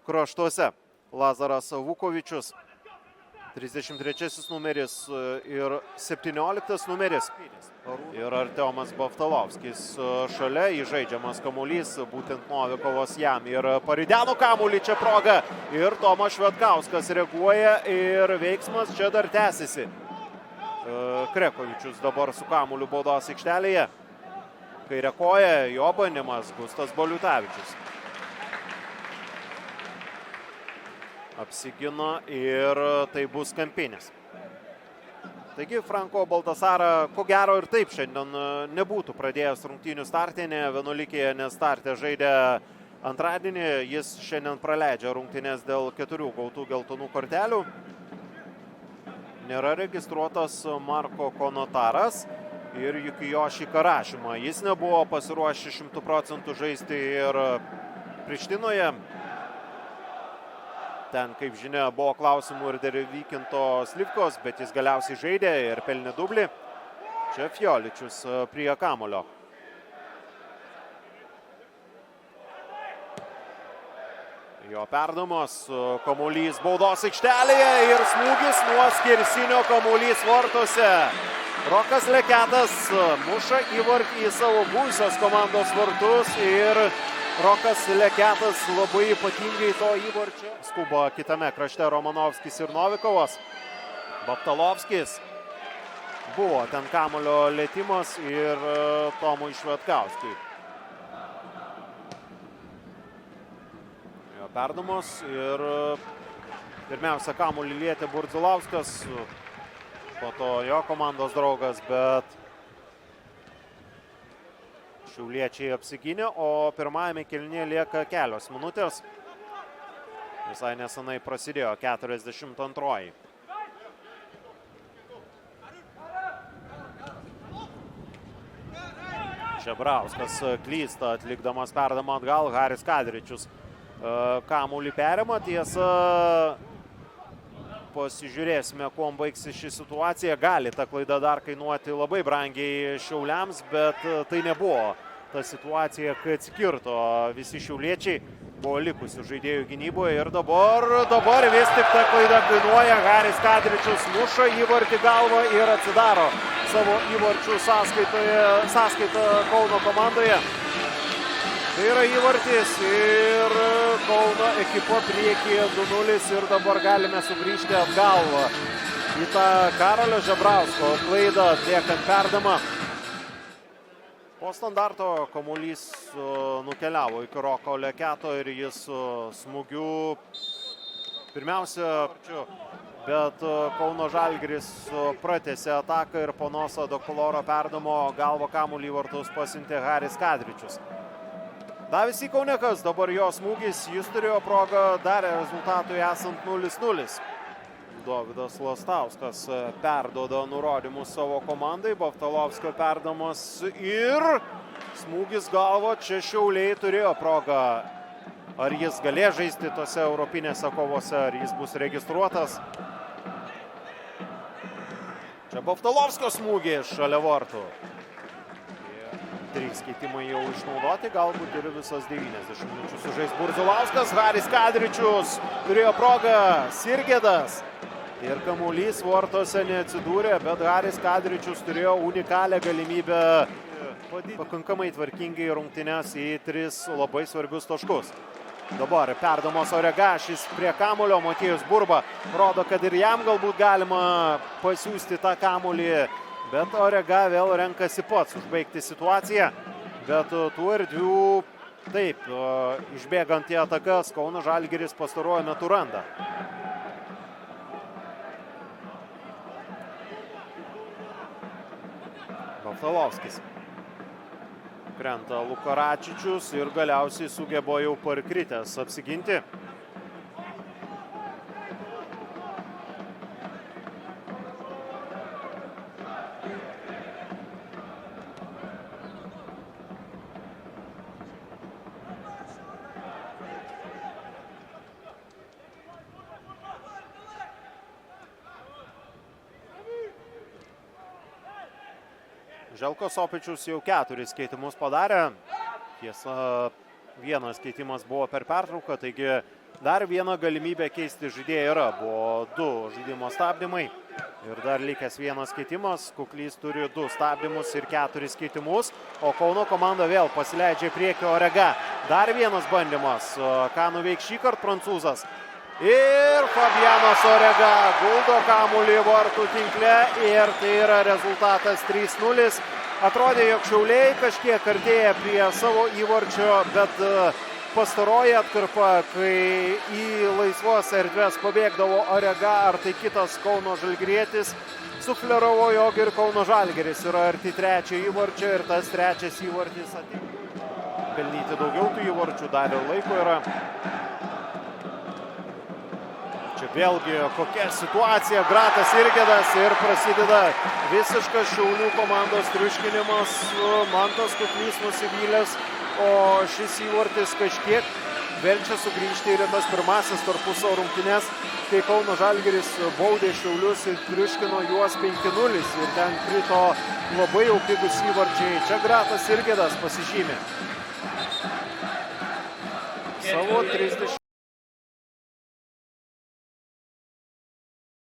kraštuose. Lazaras Vukovičius, 33 numeris ir 17 numeris. Ir Artiomas Baftalovskis šalia, įžaidžiamas kamuolys, būtent Novikovas jam. Ir parideno kamuolį, čia proga. Ir Tomas Švedkauskas reaguoja ir veiksmas čia dar tęsiasi. Krekovičius dabar su kamuoliu baudos aikštelėje. Kairė koja, jo bandymas Gustas Baliutavičius. Apsigino ir tai bus kampinis. Taigi Franko Baltasarą, ko gero ir taip šiandien nebūtų pradėjęs rungtynių startinė. Vienuolikėje nestartė žaidė antradienį. Jis šiandien praleidžia rungtynės dėl 4 gautų geltonų kortelių. Nėra registruotas Marko Konotaras ir Jukijoši Karašima. Jis nebuvo pasiruošęs 100% žaisti ir Prištinoje. Ten, kaip žinia, buvo klausimų ir dėl Vykinto Slivkos, bet jis galiausiai žaidė ir pelnė dublį. Čia Fioličius prie kamulio. Jo perdamos, kamuolys baudos aikštelėje ir smūgis nuo skersinio, kamuolys vartuose. Rokas Leketas muša įvartį į savo buvusios komandos vartus ir Rokas Leketas labai ypatingai to įvarčio. Skuba kitame krašte Romanovskis ir Novikovas. Baftalovskis. Buvo ten kamulio lėtimas ir Tomui Švedkauskui. Jo perdamos ir pirmiausia kamuolį lietė Burdzilauskas. Po to jo komandos draugas, bet šiauliečiai apsigynė, o pirmajame kėlinyje lieka kelios minutės. Visai nesenai prasidėjo 42. Žebrauskas klysta, atlikdamas perdamą atgal. Haris Kadričius kamuolį perima. Tiesa, pasižiūrėsime, kuom baigsis ši situacija. Gali ta klaida dar kainuoti labai brangiai šiauliams, bet tai nebuvo ta situacija, kai atsikirto visi šiauliečiai. Buvo likusių žaidėjų gynyboje ir dabar vis tik ta klaida kainuoja. Haris Kadričius muša įvartį galvą ir atsidaro savo įvarčių sąskaitą Kauno komandoje. Tai yra įvartis ir Kauno ekipa priekyje 2-0 ir dabar galime sugrįžti atgal į tą Karolio Žebrausko klaidą atliekant perdamą. Po standarto kamuolys nukeliavo iki Roko Leketo ir jis smūgiu pirmiausia, bet Kauno Žalgiris pratęsė ataką ir po Noso Dokuloro perdamo galvo kamuolį į vartus pasiuntė Haris Kadričius. Davys Ikaunekas, dabar jo smūgis, jis turėjo progą, darė rezultatui esant 0-0. Dovydas Lastauskas perduoda nurodymus savo komandai, Baftalovskio perdamas ir smūgis galvo, čia šiauliai turėjo progą. Ar jis galės žaisti tose europinėse kovose, ar jis bus registruotas. Čia Baftalovskio smūgis šalia vartų. 3 keitimai jau išnaudoti, galbūt ir visas 90 minučių sužais Burdzilauskas. Haris Kadričius turėjo progą, Sirgedas. Ir kamuolys vartose neatsidūrė, bet Haris Kadričius turėjo unikalią galimybę pakankamai tvarkingai rungtynes į 3 labai svarbius taškus. Dabar perdamos Oregašis prie kamulio, Motiejus Burba rodo, kad ir jam galbūt galima pasiųsti tą kamulį, bet Orega vėl renkasi pats užbaigti situaciją. Bet tų erdvių, taip, išbėgant į atakas, Kauno Žalgiris pastaruoju metu randa. Baftalovskis. Krenta Lukaračičius ir galiausiai sugebo jau parkritęs apsiginti. Želko Sopičius jau 4 keitimus padarė. Tiesa, vienas keitimas buvo per pertrauką, taigi dar viena galimybė keisti žaidėją yra. Buvo 2 žaidimo stabdymai ir dar likęs vienas keitimas. Kuklys turi 2 stabdymus ir 4 keitimus, o Kauno komanda vėl pasileidžia į priekį Orega. Dar vienas bandymas. Ką nuveiks šį kartą prancūzas? Ir Fabianas Orega guldo kamuolį vartų tinkle ir tai yra rezultatas 3-0. Atrodė, jog Šiauliai kažkiek artėja prie savo įvarčio, bet pastaroji atkarpa, kai į laisvos erdvės pabėgdavo Orega ar tai kitas Kauno žalgirietis, sufleravo, jog ir Kauno žalgiris yra arti 3 įvarčio ir tas 3 įvartis pelnyti daugiau tų įvarčių, dar ir laiko yra. Čia vėlgi kokia situacija, Gratas Irgedas ir prasideda visiškas Šiaulių komandos triuškinimas. Mantas Kuklys nusivylęs, o šis įvartis kažkiek verčia sugrįžti ir tas pirmasis tarpusavio rungtynes, kai Kauno žalgiris baudė Šiaulius ir triuškino juos 5-0 ir ten krito labai jau pigus įvarčiai. Čia Gratas Irgedas pasižymė savo 30.